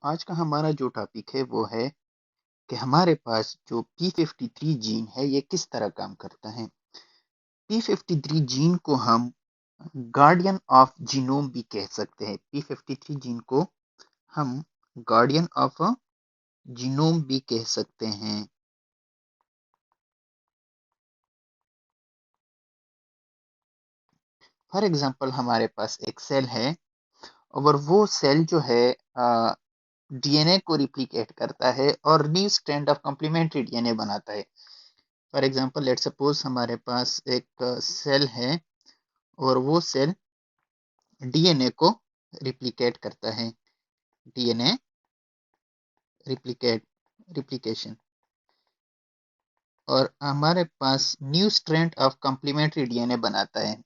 आज का हमारा जो टॉपिक है वो है कि हमारे पास जो P53 जीन है ये किस तरह काम करता है। P53 जीन को हम गार्डियन ऑफ जीनोम भी कह सकते हैं। P53 जीन को हम गार्डियन ऑफ जीनोम भी कह सकते हैं। फॉर एग्जांपल हमारे पास एक सेल है और वो सेल जो है डीएनए को रिप्लिकेट करता है और new strand of complementary DNA बनाता है। फॉर एग्जांपल लेट सपोज हमारे पास एक सेल है और वो सेल डीएनए को रिप्लिकेट करता है। डीएनए रिप्लिकेशन और हमारे पास new strand of complementary DNA बनाता है।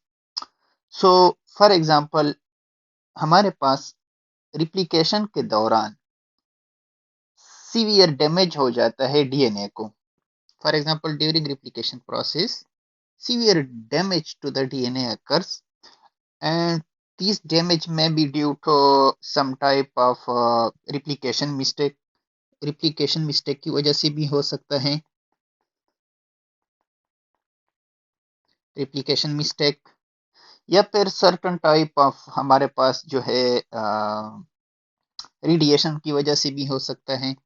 सो फॉर एग्जांपल हमारे पास रिप्लिकेशन के दौरान सीवियर डैमेज हो जाता है डीएनए को। For example during replication process severe damage to the DNA occurs, and this damage may be due to some type of replication mistake। Replication mistake की वजह से भी हो सकता है। रिप्लिकेशन मिस्टेक या फिर सर्टन टाइप ऑफ हमारे पास जो है रेडिएशन की वजह से भी हो सकता है।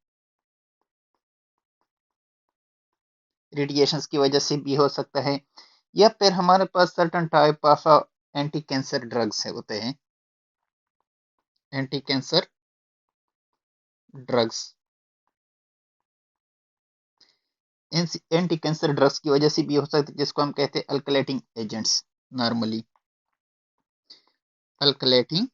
रेडिएशन की वजह से भी हो सकता है या फिर हमारे पास certain type of anti cancer drugs होते हैं। Anti cancer drugs anti cancer drugs की वजह से भी हो सकता है, जिसको हम कहते हैं अल्कलेटिंग एजेंट्स। नॉर्मली अल्कलेटिंग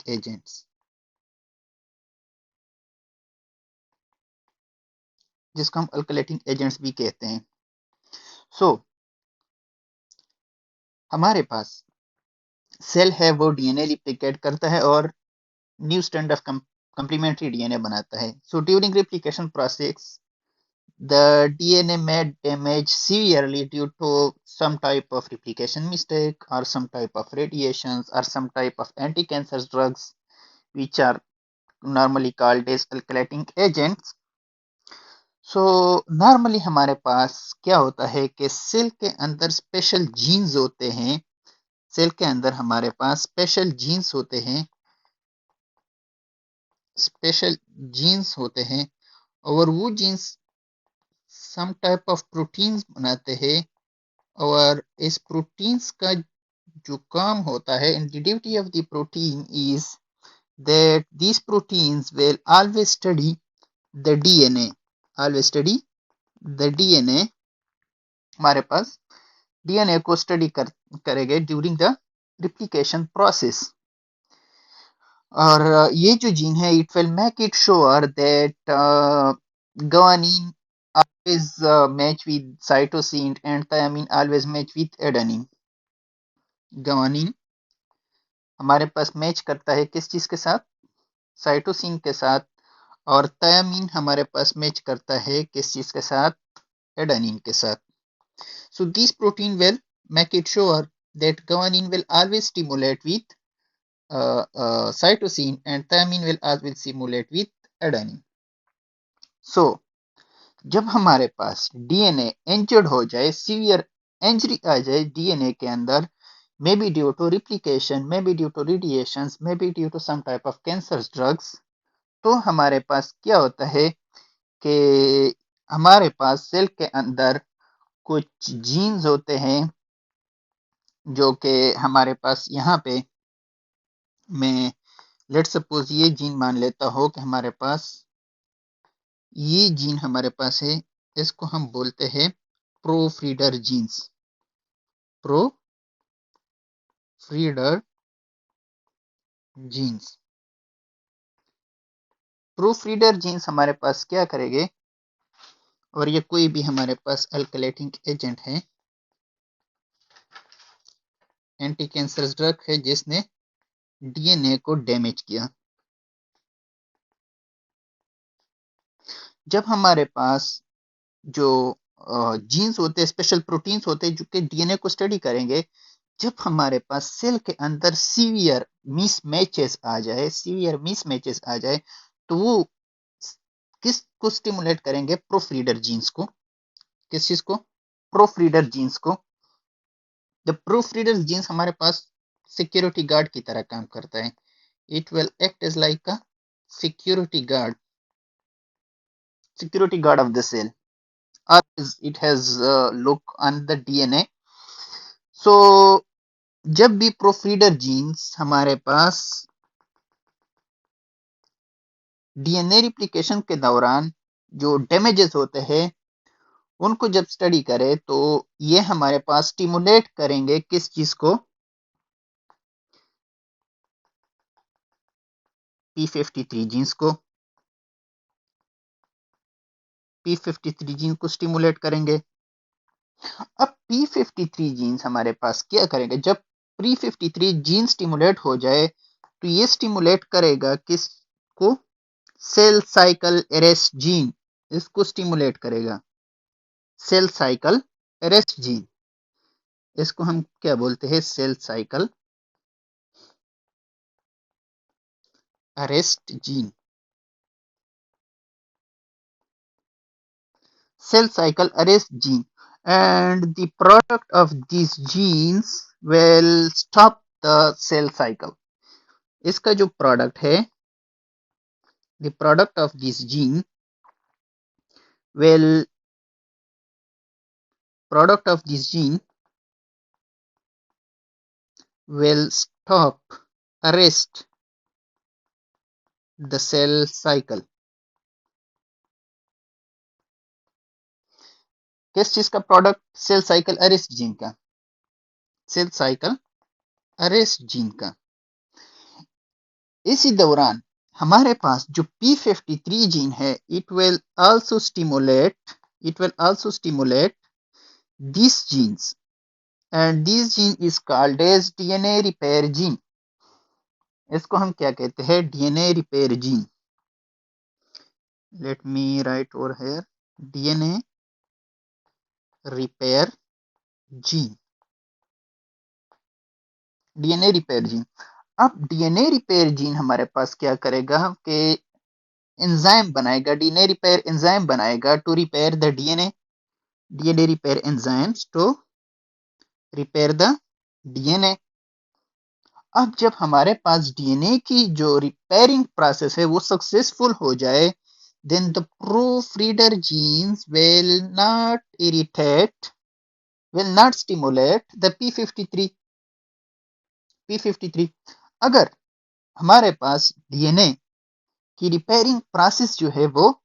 एजेंट्स, जिसको हम अल्कलेटिंग एजेंट्स भी कहते हैं। सो हमारे पास सेल है वो डीएनए रिप्लिकेट करता है और new strand of complementary DNA बनाता है। So during replication process the DNA may damage severely due to some type of replication mistake or some type of radiations or some type of anti-cancer drugs which are normally called as alkylating agents। So normally हमारे पास क्या होता है कि cell के अंदर special jeans होते हैं। Cell के अंदर हमारे पास स्पेशल जीन्स होते हैं और वो genes some type of proteins बनाते हैं और इस प्रोटीन्स का जो काम होता है, and the duty of the protein is that these proteins will always study the DNA। always study the DNA। हमारे पास डीएनए को स्टडी करेंगे ड्यूरिंग द रिप्लिकेशन प्रोसेस। और ये जो जीन है it will make it sure that guanine always match with cytosine and thymine always match with adenine। guanine हमारे पास match करता है किस चीज के साथ? साइटोसिन के साथ। और थायमीन हमारे पास मैच करता है किस चीज के साथ? एडेनिन के साथ। So this protein will make it sure that guanine will always stimulate with cytosine and thymine will always stimulate with adenine। So जब हमारे पास डीएनए इंजर्ड हो जाए, सीवियर इंजरी आ जाए डीएनए के अंदर, may be due to replication, may be due to radiation, may be due to some type of cancer drugs, तो हमारे पास क्या होता है कि हमारे पास सेल के अंदर कुछ जीन्स होते हैं जो कि हमारे पास यहाँ पे मैं लेट सपोज ये जीन मान लेता हूँ कि हमारे पास ये जीन हमारे पास है। इसको हम बोलते हैं प्रोफ्रीडर जीन्स। प्रोफ्रीडर जीन्स। प्रोफ्रीडर जीन्स हमारे पास क्या करेंगे, और ये कोई भी हमारे पास अल्कलेटिंग एजेंट है, एंटी कैंसर ड्रग है जिसने डीएनए को डैमेज किया। जब हमारे पास जो जीन्स होते हैं, स्पेशल प्रोटीन्स होते हैं जो कि डीएनए को स्टडी करेंगे, जब हमारे पास सेल के अंदर सीवियर मिसमैचेस आ जाए तो वो किस को स्टिमुलेट करेंगे? प्रूफ रीडर जीन्स को। किस चीज को? प्रूफ रीडर जीन्स को। जब प्रूफ रीडर जीन्स हमारे पास सिक्योरिटी गार्ड की तरह काम करता है, it will act as like a security guard of the cell, or it has look on the DNA. So जब भी प्रूफ रीडर जीन्स हमारे पास डीएनए रिप्लिकेशन के दौरान जो डैमेजेस होते हैं उनको जब स्टडी करे तो ये हमारे पास स्टिमुलेट करेंगे किस चीज को? P53 जीन्स को। P53 जीन को स्टिमुलेट करेंगे। अब P53 जीन्स हमारे पास क्या करेंगे? जब P53 जीन स्टिमुलेट हो जाए तो ये स्टिमुलेट करेगा किसको? Cell cycle arrest gene. इसको स्टिमुलेट करेगा सेल साइकिल अरेस्ट जीन। इसको हम क्या बोलते हैं? Cell cycle arrest gene. Cell cycle arrest gene, and the product of these genes will stop the cell cycle. इसका जो प्रोडक्ट है, the product of this gene will stop, arrest the cell cycle. किस चीज का product? Cell cycle arrest gene का। Cell cycle arrest gene का। इसी दौरान हमारे पास जो P53 जीन है, it will also stimulate these genes, and this gene is called as DNA repair gene. इसको हम क्या कहते हैं? DNA repair gene. Let me write over here, DNA repair gene. DNA repair gene. अब DNA repair gene हमारे पास क्या करेगा कि एंजाइम बनाएगा, DNA repair एंजाइम बनाएगा to repair the DNA repair enzymes to repair the DNA. अब जब हमारे पास डीएनए की जो रिपेयरिंग प्रोसेस है वो सक्सेसफुल हो जाए, then the proofreader genes will not stimulate the P53. अगर हमारे पास डीएनए की रिपेयरिंग प्रोसेस जो है वो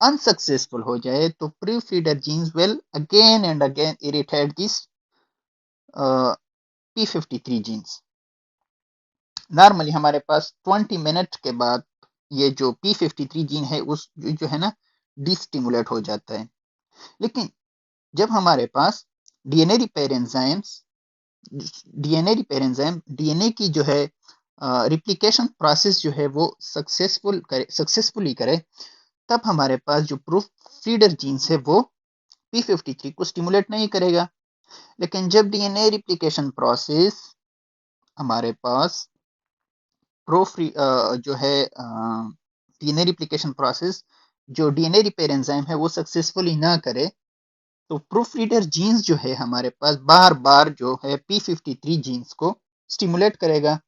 अनसक्सेसफुल हो जाए तो proofreader genes will again and again irritate these P53 genes. Normally हमारे पास 20 मिनट के बाद ये जो P53 जीन है उस जो है ना डिस्टिमुलेट हो जाता है। लेकिन जब हमारे पास डीएनए रिपेयर एंजाइम डीएनए की जो है रिप्लिकेशन प्रोसेस जो है वो सक्सेसफुली करे, तब हमारे पास जो प्रूफ रीडर जीन्स है वो P53 को स्टिमुलेट नहीं करेगा। लेकिन जब डीएनए रिप्लिकेशन प्रोसेस हमारे पास जो है डीएनए रिप्लिकेशन प्रोसेस जो डीएनए रिपेयर एंजाइम है वो सक्सेसफुली ना करे तो प्रूफ रीडर जीन्स जो है हमारे पास बार बार जो है P53 जीन्स को स्टिमुलेट करेगा।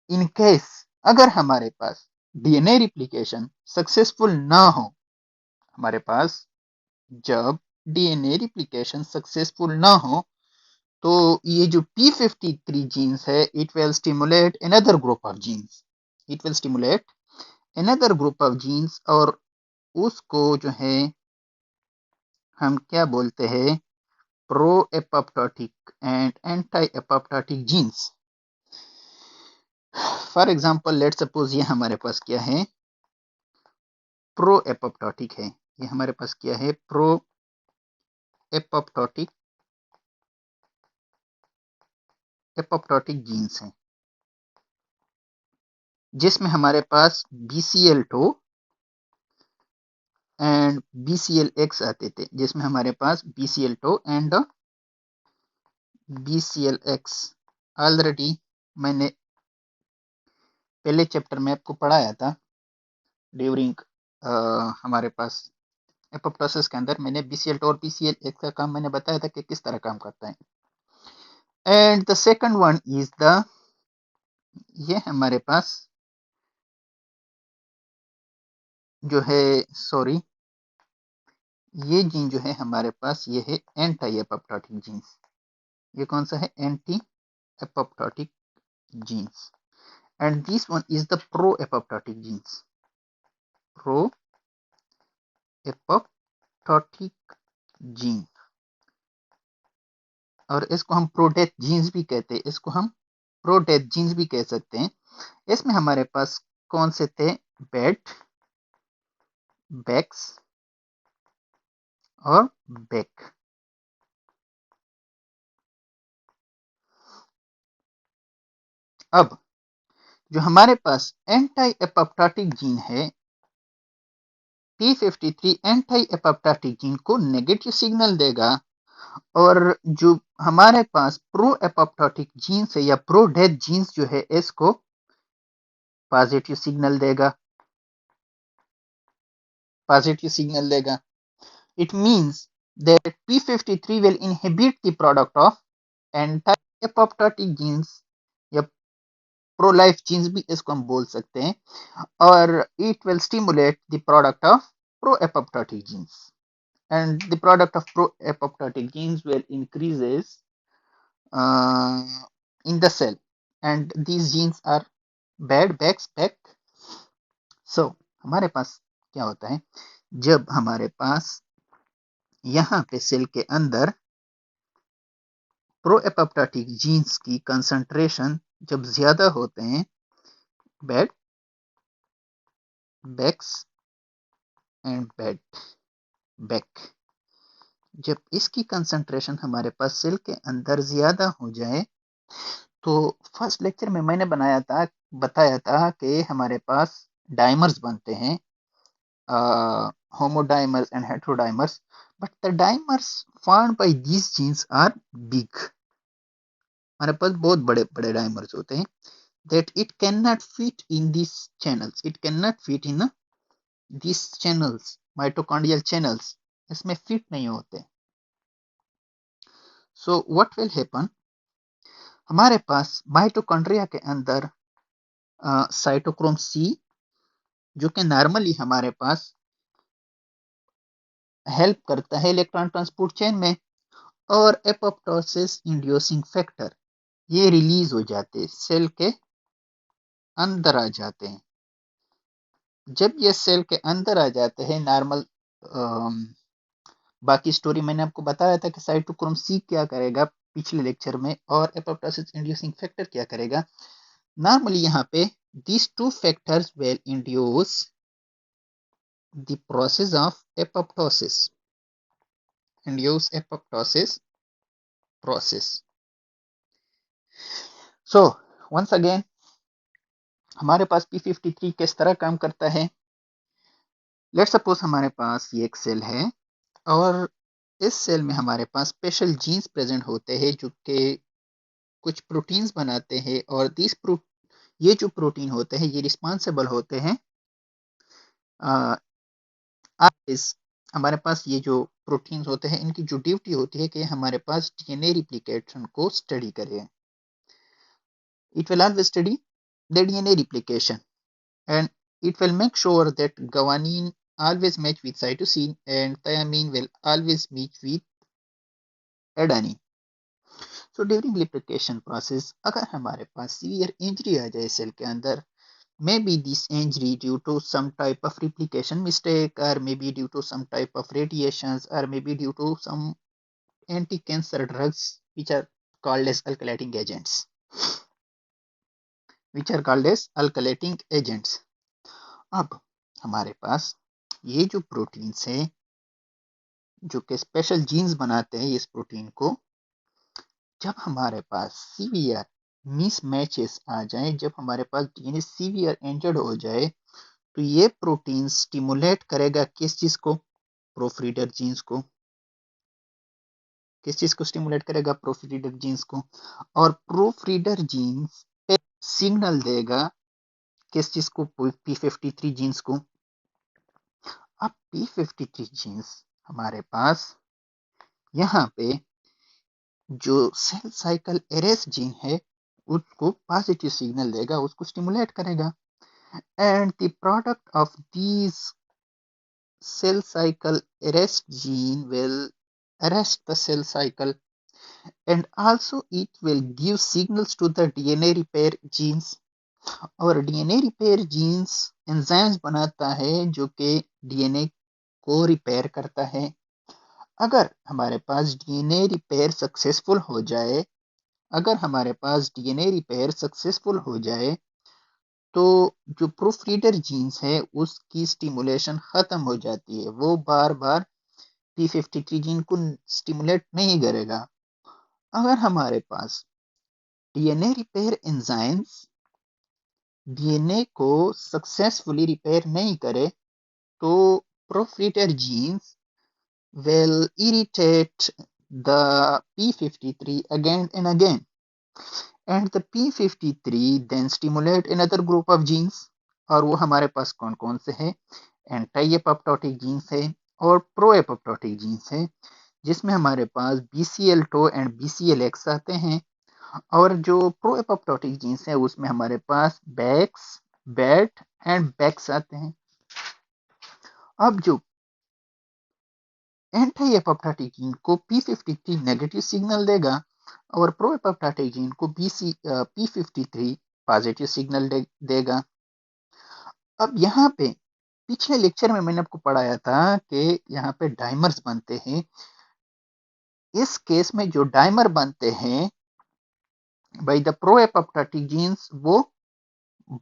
इन केस अगर हमारे पास डीएनए रिप्लिकेशन सक्सेसफुल ना हो, हमारे पास जब डीएनए रिप्लिकेशन सक्सेसफुल ना हो तो ये जो P53 जीन्स है it will stimulate another group of genes और उसको जो है हम क्या बोलते हैं? Pro apoptotic and anti apoptotic genes. For example let suppose ये हमारे पास क्या है? प्रो एपोप्टोटिक है। ये हमारे पास क्या है? प्रो एपोप्टोटिक जीन्स है जिसमें हमारे पास BCL2 एंड BCLX आते थे, जिसमें हमारे पास BCL2 एंड BCLX ऑलरेडी मैंने पहले चैप्टर में आपको पढ़ाया था ड्यूरिंग हमारे पास एपोप्टोसिस के अंदर मैंने BCL2 और BCLX का काम मैंने बताया था कि किस तरह काम करता है। And the second one is ये हमारे पास जो है सॉरी ये जीन जो है हमारे पास ये है एंटी एपोप्टोटिक जीन्स। ये कौन सा है? Anti apoptotic jeans. And this one is the pro apoptotic jeans. Pro apoptotic gene, और इसको हम प्रोडेथ जीन्स भी कहते हैं, इसको हम प्रोडेथ जीन्स भी कह सकते हैं। इसमें हमारे पास कौन से थे? बेट, बैक्स और बेक। अब जो हमारे पास एंटी एपोप्टोटिक जीन है P53 एंटी एपोप्टोटिक जीन को नेगेटिव सिग्नल देगा, और जो हमारे पास प्रो एपोप्टोटिक जीन्स है या प्रो डेथ जीन्स जो है इसको पॉजिटिव सिग्नल देगा, पॉजिटिव सिग्नल देगा। It means that P53 will inhibit the product of anti-apoptotic genes या pro-life genes भी इसको हम बोल सकते हैं, और it will stimulate the product of pro-apoptotic genes, and the product of pro-apoptotic genes will increases in the cell, and these genes are bad back. So हमारे पास क्या होता है? जब हमारे पास यहाँ पे सेल के अंदर प्रो एपोप्टोटिक जीन्स की कंसंट्रेशन जब ज्यादा होते हैं, Bad Bax and Bad Bak, जब इसकी कंसंट्रेशन हमारे पास सेल के अंदर ज्यादा हो जाए, तो फर्स्ट लेक्चर में मैंने बताया था कि हमारे पास डाइमर्स बनते हैं, homodimers and heterodimers, but the dimers formed by these genes are big. हमारे पास बहुत बड़े बड़े डाइमर्स होते हैं, that it cannot fit in these channels, it cannot fit in these channels, mitochondrial channels, इसमें फिट नहीं होते। So what will happen? हमारे पास माइटोकॉन्ड्रिया के अंदर साइटोक्रोम C, जो कि नॉर्मली हमारे पास हेल्प करता है इलेक्ट्रॉन ट्रांसपोर्ट चेन में, और एपोप्टोसिस इंड्यूसिंग फैक्टर, ये रिलीज हो जाते हैं, सेल के अंदर आ जाते हैं। जब ये सेल के अंदर आ जाते हैं नॉर्मल, बाकी स्टोरी मैंने आपको बताया था कि साइटोक्रोम C क्या करेगा पिछले लेक्चर में, और एपोप्टोसिस इंड्यूसिंग फैक्टर क्या करेगा। नॉर्मली यहाँ पे these two factors will induce the process of apoptosis, induce apoptosis process. So once again हमारे पास P53 किस तरह काम करता है। लेट्स सपोज हमारे पास ये एक सेल है, और इस सेल में हमारे पास स्पेशल जीन्स प्रेजेंट होते हैं जो कि कुछ प्रोटीन्स बनाते हैं, और ये जो प्रोटीन होते हैं ये रिस्पॉन्सिबल होते हैं हमारे पास ये जो प्रोटीन्स होते हैं इनकी जो ड्यूटी होती है कि हमारे पास डीएनए रिप्लिकेशन को स्टडी करें। It will always study the DNA replication, and it will make sure that guanine always match with cytosine and thymine will always match with adenine. So during replication process अगर हमारे पास severe injury आ जाए cell के अंदर, maybe this injury due to some type of replication mistake, or maybe due to some type of radiations, or maybe due to some anti-cancer drugs which are called as alkylating agents, अब हमारे पास ये जो proteins हैं जो कि special jeans बनाते हैं इस प्रोटीन को, जब हमारे पास सीवियर मिसमैचेस आ जाए, जब हमारे पास डीएनए सीवियर इंजर्ड हो जाए, तो ये प्रोटीन स्टिमुलेट करेगा किस चीज को? प्रोफ्रीडर जीन्स को। किस चीज को स्टिमुलेट करेगा? प्रूफ रीडर जीन्स को। और प्रूफ रीडर जीन्स सिग्नल देगा किस चीज को? P53 जीन्स को। अब P53 जीन्स हमारे पास यहाँ पे जो सेल साइकिल अरेस्ट जीन है उसको पॉजिटिव सिग्नल देगा, उसको स्टिमुलेट करेगा। And the product of these cell cycle arrest gene will arrest the cell cycle, and also it will give signals to the DNA repair genes। और DNA repair genes enzymes बनाता है जो कि DNA को repair करता है। अगर हमारे पास DNA रिपेयर सक्सेसफुल हो जाए, अगर हमारे पास DNA रिपेयर सक्सेसफुल हो जाए तो जो प्रूफ रीडर जीन्स है उसकी स्टिमुलेशन खत्म हो जाती है, वो बार बार P53 जीन को स्टिमुलेट नहीं करेगा। अगर हमारे पास डीएनए रिपेयर एंजाइम्स डीएनए को सक्सेसफुली रिपेयर नहीं करे तो प्रोफ्रीटर jeans will irritate the P53 again and again, and the P53 then stimulate another group of genes। और वो हमारे पास कौन कौन से हैं? एंटी एपोप्टोटिक जीन्स है और प्रो एपोप्टोटिक जीन्स है, जिसमें हमारे पास BCL2 एंड BCLX आते हैं। और जो प्रो एपोप्टोटिक जीन्स है उसमें हमारे पास बैक्स, बैट एंड बैक्स आते हैं। अब जो एंटी एपोप्टोटिक जीन को P53 नेगेटिव सिग्नल देगा और प्रो एपोप्टोटिक जीन को P53 पॉजिटिव सिग्नल देगा। अब यहाँ पे पिछले लेक्चर में मैंने आपको पढ़ाया था कि यहाँ पे डाइमर्स बनते हैं। इस केस में जो डाइमर बनते हैं by the pro apoptotic jeans वो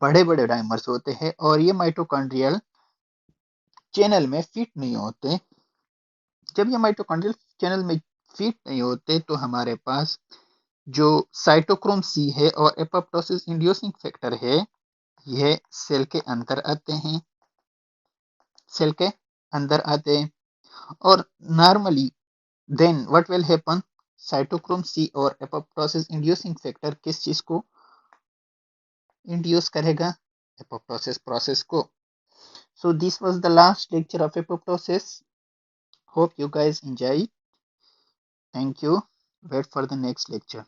बड़े बड़े डाइमर्स होते हैं और ये माइटोकॉन्ड्रियल चैनल में फिट नहीं होते। जब ये माइटोकॉन्ड्रियल चैनल में फिट नहीं होते तो हमारे पास जो साइटोक्रोम C है और एपोप्टोसिस इंड्यूसिंग फैक्टर है यह सेल के अंदर आते हैं, सेल के अंदर आते हैं। और normally then what will happen? Cytochrome C और एपोप्टोसिस इंड्यूसिंग फैक्टर किस चीज को इंड्यूस करेगा? एपोप्टोसिस प्रोसेस को। So this was the last lecture of apoptosis. Hope you guys enjoy. Thank you. Wait for the next lecture.